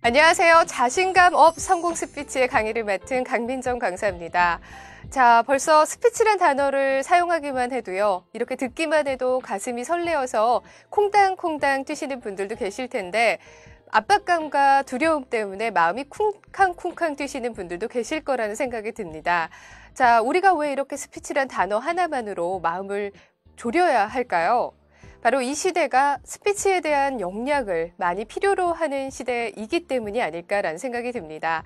안녕하세요. 자신감 업 성공 스피치의 강의를 맡은 강민정 강사입니다. 자, 벌써 스피치란 단어를 사용하기만 해도요, 이렇게 듣기만 해도 가슴이 설레어서 콩당콩당 뛰시는 분들도 계실 텐데, 압박감과 두려움 때문에 마음이 쿵쾅쿵쾅 뛰시는 분들도 계실 거라는 생각이 듭니다. 자, 우리가 왜 이렇게 스피치란 단어 하나만으로 마음을 졸여야 할까요? 바로 이 시대가 스피치에 대한 역량을 많이 필요로 하는 시대이기 때문이 아닐까라는 생각이 듭니다.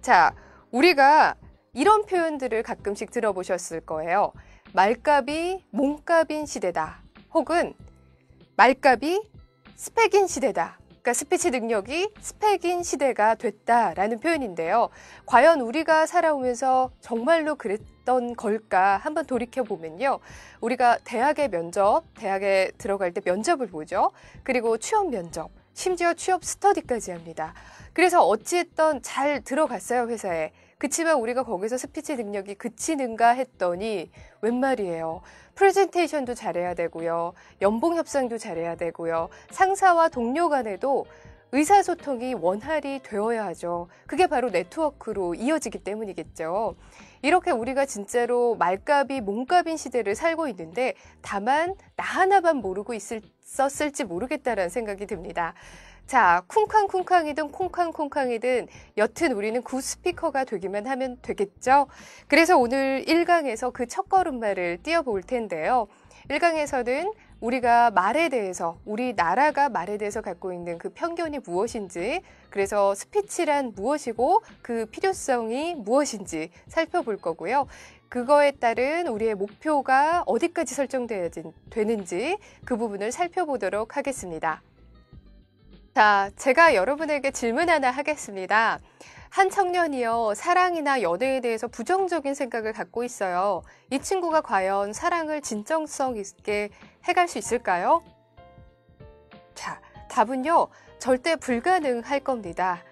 자, 우리가 이런 표현들을 가끔씩 들어보셨을 거예요. 말값이 몸값인 시대다. 혹은 말값이 스펙인 시대다. 그러니까 스피치 능력이 스펙인 시대가 됐다라는 표현인데요. 과연 우리가 살아오면서 정말로 그랬던 걸까 한번 돌이켜보면요. 우리가 대학에 들어갈 때 면접을 보죠. 그리고 취업 면접, 심지어 취업 스터디까지 합니다. 그래서 어찌했던 잘 들어갔어요, 회사에. 그치만 우리가 거기서 스피치 능력이 그치는가 했더니 웬 말이에요. 프레젠테이션도 잘해야 되고요. 연봉 협상도 잘해야 되고요. 상사와 동료 간에도 의사소통이 원활히 되어야 하죠. 그게 바로 네트워크로 이어지기 때문이겠죠. 이렇게 우리가 진짜로 말값이 몸값인 시대를 살고 있는데 다만 나 하나만 모르고 있었을지 모르겠다라는 생각이 듭니다. 자, 쿵쾅쿵쾅이든 콩쾅콩쾅이든 여튼 우리는 굿 스피커가 되기만 하면 되겠죠? 그래서 오늘 1강에서 그 첫걸음말을 띄워볼 텐데요. 1강에서는 우리가 말에 대해서, 우리나라가 말에 대해서 갖고 있는 그 편견이 무엇인지, 그래서 스피치란 무엇이고 그 필요성이 무엇인지 살펴볼 거고요. 그거에 따른 우리의 목표가 어디까지 설정되어야 되는지 그 부분을 살펴보도록 하겠습니다. 자, 제가 여러분에게 질문 하나 하겠습니다. 한 청년이요, 사랑이나 연애에 대해서 부정적인 생각을 갖고 있어요. 이 친구가 과연 사랑을 진정성 있게 해갈 수 있을까요? 자, 답은요, 절대 불가능할 겁니다.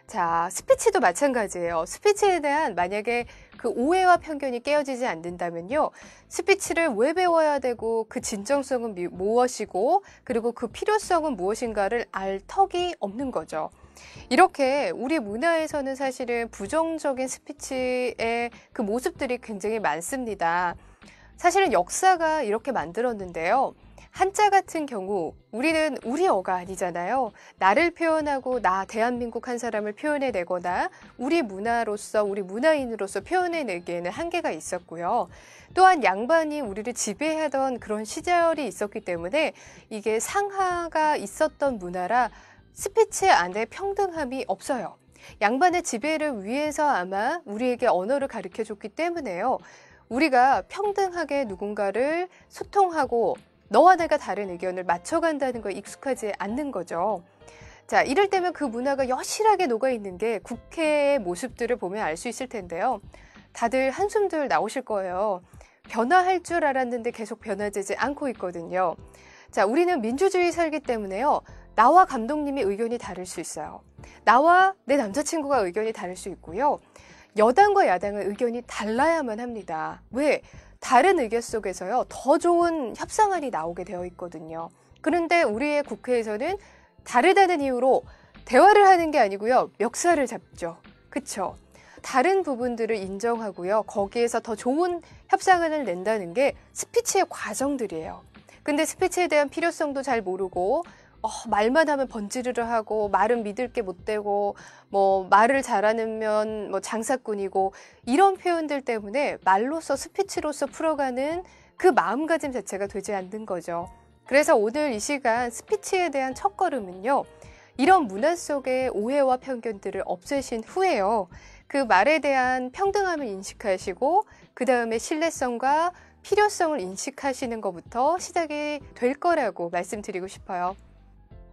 자, 스피치도 마찬가지예요. 스피치에 대한 만약에 그 오해와 편견이 깨어지지 않는다면요. 스피치를 왜 배워야 되고 그 진정성은 무엇이고 그리고 그 필요성은 무엇인가를 알 턱이 없는 거죠. 이렇게 우리 문화에서는 사실은 부정적인 스피치의 그 모습들이 굉장히 많습니다. 사실은 역사가 이렇게 만들었는데요. 한자 같은 경우 우리는 우리어가 아니잖아요. 나를 표현하고 나 대한민국 한 사람을 표현해내거나 우리 문화로서 우리 문화인으로서 표현해내기에는 한계가 있었고요. 또한 양반이 우리를 지배하던 그런 시절이 있었기 때문에 이게 상하가 있었던 문화라 스피치 안에 평등함이 없어요. 양반의 지배를 위해서 아마 우리에게 언어를 가르쳐줬기 때문에요. 우리가 평등하게 누군가를 소통하고 너와 내가 다른 의견을 맞춰간다는 거에 익숙하지 않는 거죠. 자, 이럴 때면 그 문화가 여실하게 녹아있는 게 국회의 모습들을 보면 알 수 있을 텐데요. 다들 한숨들 나오실 거예요. 변화할 줄 알았는데 계속 변화되지 않고 있거든요. 자, 우리는 민주주의 살기 때문에요. 나와 감독님이 의견이 다를 수 있어요. 나와 내 남자친구가 의견이 다를 수 있고요. 여당과 야당의 의견이 달라야만 합니다. 왜? 다른 의견 속에서요, 더 좋은 협상안이 나오게 되어 있거든요. 그런데 우리의 국회에서는 다르다는 이유로 대화를 하는 게 아니고요, 멱살을 잡죠. 그쵸? 다른 부분들을 인정하고요, 거기에서 더 좋은 협상안을 낸다는 게 스피치의 과정들이에요. 근데 스피치에 대한 필요성도 잘 모르고 말만 하면 번지르르 하고 말은 믿을 게 못 되고 말을 잘하면 장사꾼이고 이런 표현들 때문에 말로서 스피치로서 풀어가는 그 마음가짐 자체가 되지 않는 거죠. 그래서 오늘 이 시간 스피치에 대한 첫걸음은요. 이런 문화 속의 오해와 편견들을 없애신 후에요. 그 말에 대한 평등함을 인식하시고 그 다음에 신뢰성과 필요성을 인식하시는 것부터 시작이 될 거라고 말씀드리고 싶어요.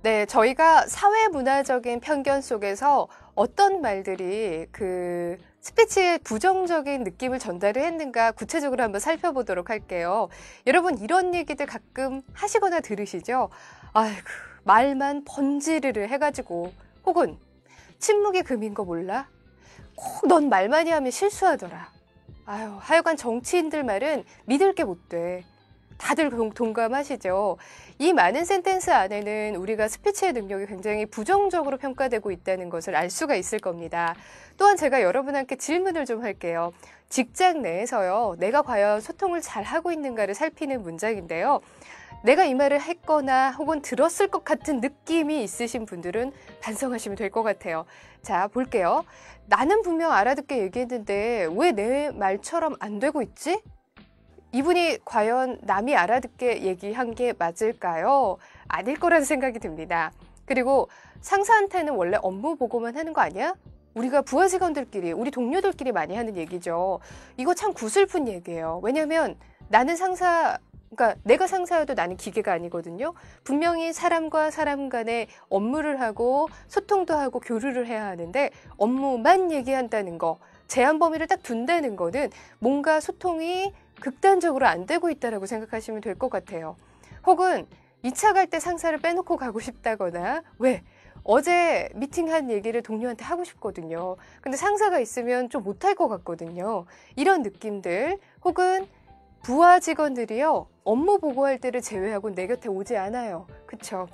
네, 저희가 사회문화적인 편견 속에서 어떤 말들이 그 스피치의 부정적인 느낌을 전달을 했는가 구체적으로 한번 살펴보도록 할게요. 여러분 이런 얘기들 가끔 하시거나 들으시죠? 아이고, 말만 번지르르 해가지고 혹은 침묵이 금인 거 몰라? 꼭 넌 말 많이 하면 실수하더라. 아유, 하여간 정치인들 말은 믿을 게 못 돼. 다들 동감하시죠? 이 많은 센텐스 안에는 우리가 스피치의 능력이 굉장히 부정적으로 평가되고 있다는 것을 알 수가 있을 겁니다. 또한 제가 여러분한테 질문을 좀 할게요. 직장 내에서요, 내가 과연 소통을 잘 하고 있는가를 살피는 문장인데요. 내가 이 말을 했거나 혹은 들었을 것 같은 느낌이 있으신 분들은 반성하시면 될 것 같아요. 자, 볼게요. 나는 분명 알아듣게 얘기했는데 왜 내 말처럼 안 되고 있지? 이분이 과연 남이 알아듣게 얘기한 게 맞을까요? 아닐 거라는 생각이 듭니다. 그리고 상사한테는 원래 업무 보고만 하는 거 아니야? 우리가 부하 직원들끼리, 우리 동료들끼리 많이 하는 얘기죠. 이거 참 구슬픈 얘기예요. 왜냐하면 나는 그러니까 내가 상사여도 나는 기계가 아니거든요. 분명히 사람과 사람 간에 업무를 하고 소통도 하고 교류를 해야 하는데 업무만 얘기한다는 거, 제한 범위를 딱 둔다는 거는 뭔가 소통이 극단적으로 안 되고 있다라고 생각하시면 될 것 같아요. 혹은 2차 갈 때 상사를 빼놓고 가고 싶다거나 왜? 어제 미팅한 얘기를 동료한테 하고 싶거든요. 근데 상사가 있으면 좀 못할 것 같거든요. 이런 느낌들 혹은 부하 직원들이요. 업무 보고할 때를 제외하고 내 곁에 오지 않아요. 그쵸?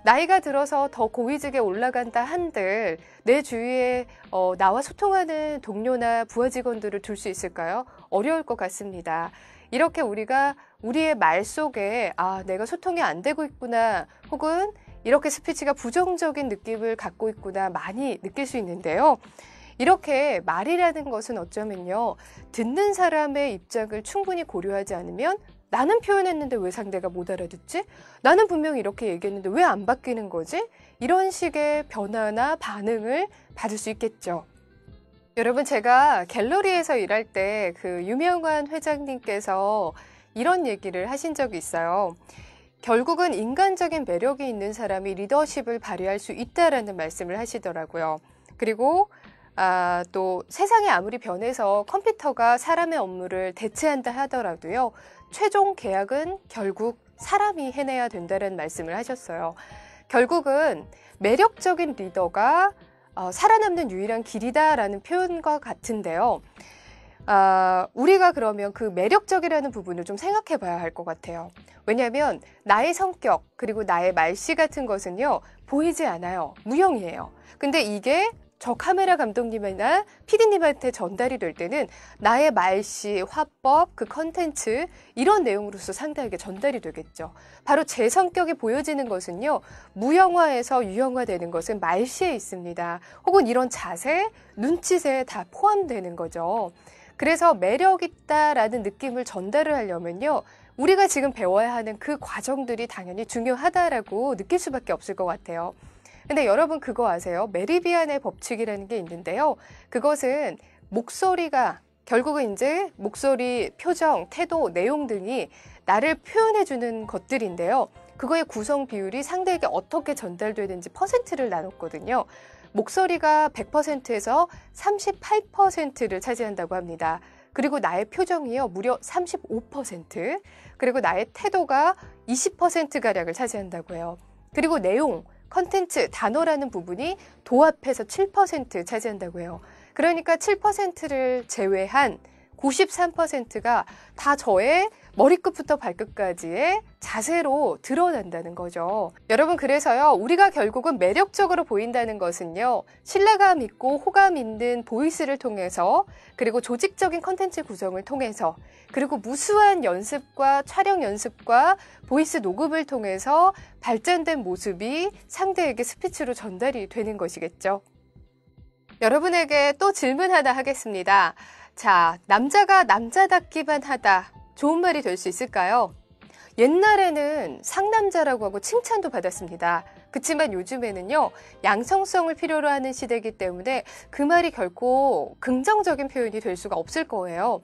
나이가 들어서 더 고위직에 올라간다 한들 내 주위에 나와 소통하는 동료나 부하 직원들을 둘 수 있을까요? 어려울 것 같습니다. 이렇게 우리가 우리의 말 속에 내가 소통이 안 되고 있구나 혹은 이렇게 스피치가 부정적인 느낌을 갖고 있구나 많이 느낄 수 있는데요. 이렇게 말이라는 것은 어쩌면요. 듣는 사람의 입장을 충분히 고려하지 않으면 나는 표현했는데 왜 상대가 못 알아듣지? 나는 분명히 이렇게 얘기했는데 왜 안 바뀌는 거지? 이런 식의 변화나 반응을 받을 수 있겠죠. 여러분, 제가 갤러리에서 일할 때 그 유명한 회장님께서 이런 얘기를 하신 적이 있어요. 결국은 인간적인 매력이 있는 사람이 리더십을 발휘할 수 있다라는 말씀을 하시더라고요. 그리고 또 세상이 아무리 변해서 컴퓨터가 사람의 업무를 대체한다 하더라도요. 최종 계약은 결국 사람이 해내야 된다는 말씀을 하셨어요. 결국은 매력적인 리더가 살아남는 유일한 길이다라는 표현과 같은데요. 우리가 그러면 그 매력적이라는 부분을 좀 생각해 봐야 할 것 같아요. 왜냐하면 나의 성격 그리고 나의 말씨 같은 것은요. 보이지 않아요. 무형이에요. 근데 이게 저 카메라 감독님이나 PD님한테 전달이 될 때는 나의 말씨, 화법, 그 컨텐츠 이런 내용으로서 상대에게 전달이 되겠죠. 바로 제 성격이 보여지는 것은요. 무형화에서 유형화되는 것은 말씨에 있습니다. 혹은 이런 자세, 눈짓에 다 포함되는 거죠. 그래서 매력 있다라는 느낌을 전달을 하려면요. 우리가 지금 배워야 하는 그 과정들이 당연히 중요하다라고 느낄 수밖에 없을 것 같아요. 근데 여러분 그거 아세요? 메리비안의 법칙이라는 게 있는데요. 그것은 목소리가 결국은 이제 목소리, 표정, 태도, 내용 등이 나를 표현해주는 것들인데요. 그거의 구성 비율이 상대에게 어떻게 전달되는지 퍼센트를 나눴거든요. 목소리가 100%에서 38%를 차지한다고 합니다. 그리고 나의 표정이요, 무려 35%, 그리고 나의 태도가 20%가량을 차지한다고 해요. 그리고 내용, 컨텐츠, 단어라는 부분이 도합해서 7% 차지한다고 해요. 그러니까 7%를 제외한 93%가 다 저의 머리끝부터 발끝까지의 자세로 드러난다는 거죠. 여러분, 그래서요, 우리가 결국은 매력적으로 보인다는 것은요, 신뢰감 있고 호감 있는 보이스를 통해서, 그리고 조직적인 컨텐츠 구성을 통해서, 그리고 무수한 연습과 촬영 연습과 보이스 녹음을 통해서 발전된 모습이 상대에게 스피치로 전달이 되는 것이겠죠. 여러분에게 또 질문 하나 하겠습니다. 자, 남자가 남자답기만 하다. 좋은 말이 될 수 있을까요? 옛날에는 상남자라고 하고 칭찬도 받았습니다. 그렇지만 요즘에는요, 양성성을 필요로 하는 시대이기 때문에 그 말이 결코 긍정적인 표현이 될 수가 없을 거예요.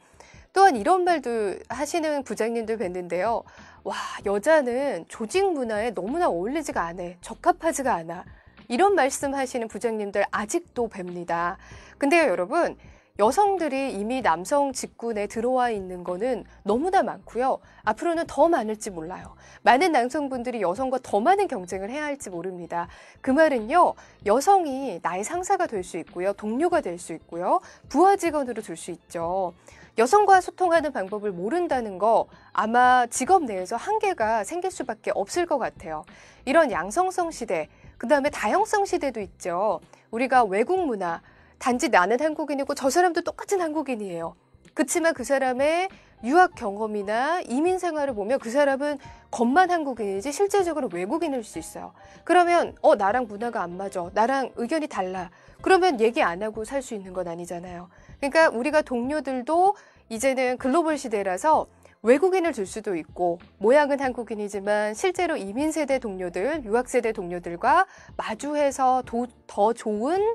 또한 이런 말도 하시는 부장님들 뵀는데요. 와, 여자는 조직 문화에 너무나 어울리지가 않아. 적합하지가 않아. 이런 말씀 하시는 부장님들 아직도 뵙니다. 근데요, 여러분, 여성들이 이미 남성 직군에 들어와 있는 거는 너무나 많고요. 앞으로는 더 많을지 몰라요. 많은 남성분들이 여성과 더 많은 경쟁을 해야 할지 모릅니다. 그 말은요, 여성이 나의 상사가 될 수 있고요. 동료가 될 수 있고요. 부하 직원으로 둘 수 있죠. 여성과 소통하는 방법을 모른다는 거 아마 직업 내에서 한계가 생길 수밖에 없을 것 같아요. 이런 양성성 시대, 그 다음에 다형성 시대도 있죠. 우리가 외국 문화, 단지 나는 한국인이고 저 사람도 똑같은 한국인이에요. 그렇지만 그 사람의 유학 경험이나 이민 생활을 보면 그 사람은 겉만 한국인이지 실제적으로 외국인일 수 있어요. 그러면 나랑 문화가 안 맞아. 나랑 의견이 달라. 그러면 얘기 안 하고 살 수 있는 건 아니잖아요. 그러니까 우리가 동료들도 이제는 글로벌 시대라서 외국인을 줄 수도 있고 모양은 한국인이지만 실제로 이민 세대 동료들, 유학 세대 동료들과 마주해서 더 좋은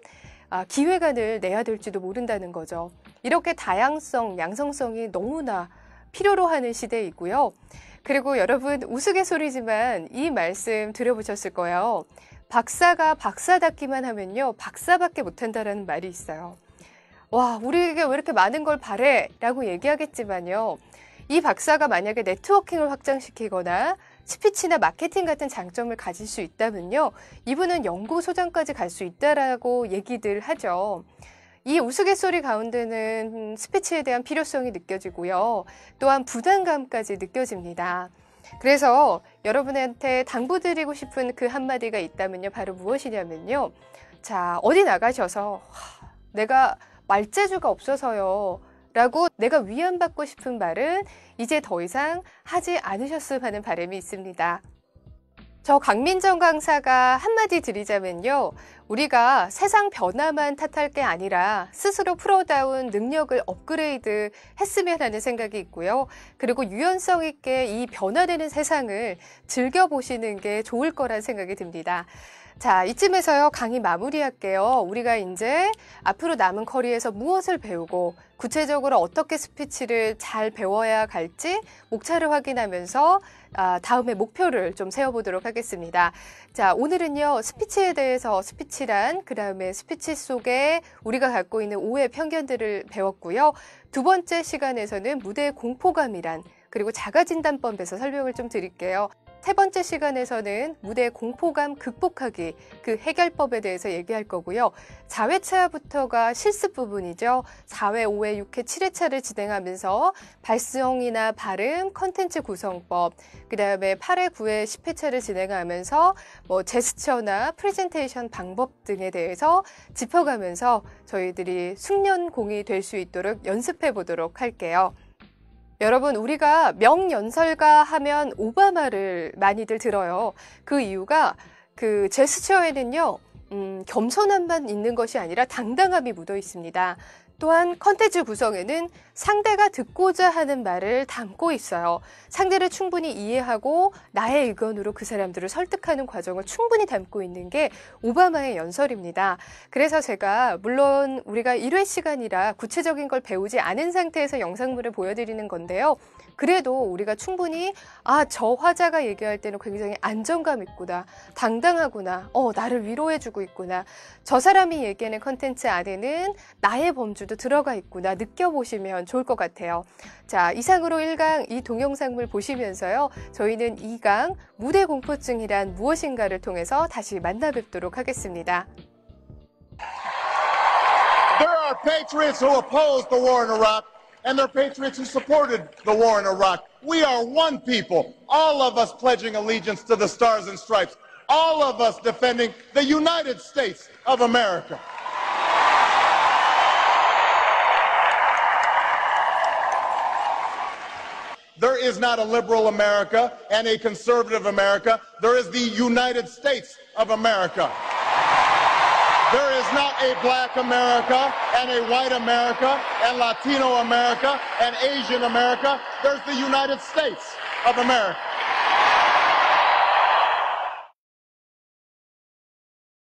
기회관을 내야 될지도 모른다는 거죠. 이렇게 다양성, 양성성이 너무나 필요로 하는 시대이고요. 그리고 여러분 우스갯소리지만 이 말씀 들어보셨을 거예요. 박사가 박사답기만 하면요, 박사밖에 못한다라는 말이 있어요. 와, 우리에게 왜 이렇게 많은 걸 바래? 라고 얘기하겠지만요. 이 박사가 만약에 네트워킹을 확장시키거나 스피치나 마케팅 같은 장점을 가질 수 있다면요, 이분은 연구소장까지 갈 수 있다라고 얘기들 하죠. 이 우스갯소리 가운데는 스피치에 대한 필요성이 느껴지고요. 또한 부담감까지 느껴집니다. 그래서 여러분한테 당부드리고 싶은 그 한마디가 있다면요, 바로 무엇이냐면요. 자, 어디 나가셔서 내가 말재주가 없어서요 라고 내가 위안받고 싶은 말은 이제 더 이상 하지 않으셨으면 하는 바람이 있습니다. 저 강민정 강사가 한마디 드리자면요. 우리가 세상 변화만 탓할 게 아니라 스스로 프로다운 능력을 업그레이드 했으면 하는 생각이 있고요. 그리고 유연성 있게 이 변화되는 세상을 즐겨보시는 게 좋을 거란 생각이 듭니다. 자, 이쯤에서요, 강의 마무리할게요. 우리가 이제 앞으로 남은 커리어에서 무엇을 배우고 구체적으로 어떻게 스피치를 잘 배워야 갈지 목차를 확인하면서 다음에 목표를 좀 세워보도록 하겠습니다. 자, 오늘은요, 스피치에 대해서 스피치란, 그 다음에 스피치 속에 우리가 갖고 있는 오해 편견들을 배웠고요. 두 번째 시간에서는 무대 공포감이란, 그리고 자가진단법에서 설명을 좀 드릴게요. 세 번째 시간에서는 무대 공포감 극복하기, 그 해결법에 대해서 얘기할 거고요. 4회차부터가 실습 부분이죠. 4회, 5회, 6회, 7회차를 진행하면서 발성이나 발음, 컨텐츠 구성법, 그 다음에 8회, 9회, 10회차를 진행하면서 제스처나 프레젠테이션 방법 등에 대해서 짚어가면서 저희들이 숙련공이 될 수 있도록 연습해 보도록 할게요. 여러분, 우리가 명연설가 하면 오바마를 많이들 들어요. 그 이유가 그 제스처에는요, 겸손함만 있는 것이 아니라 당당함이 묻어 있습니다. 또한 컨텐츠 구성에는 상대가 듣고자 하는 말을 담고 있어요. 상대를 충분히 이해하고 나의 의견으로 그 사람들을 설득하는 과정을 충분히 담고 있는 게 오바마의 연설입니다. 그래서 제가 물론 우리가 1회 시간이라 구체적인 걸 배우지 않은 상태에서 영상물을 보여드리는 건데요. 그래도 우리가 충분히 저 화자가 얘기할 때는 굉장히 안정감 있구나, 당당하구나, 나를 위로해주고 있구나, 저 사람이 얘기하는 컨텐츠 안에는 나의 범주도 들어가 있구나 느껴보시면 좋을 것 같아요. 자, 이상으로 1강 이 동영상물 보시면서요, 저희는 2강 무대 공포증이란 무엇인가를 통해서 다시 만나 뵙도록 하겠습니다. There are patriots who opposed the war in Iraq, and there are patriots who supported the war in Iraq. We are one people, all of us pledging allegiance to the Stars and Stripes, all of us defending the United States of America. There is not a liberal America and a conservative America. There is the United States of America. There is not a black America and a white America and Latino America and Asian America. There's the United States of America.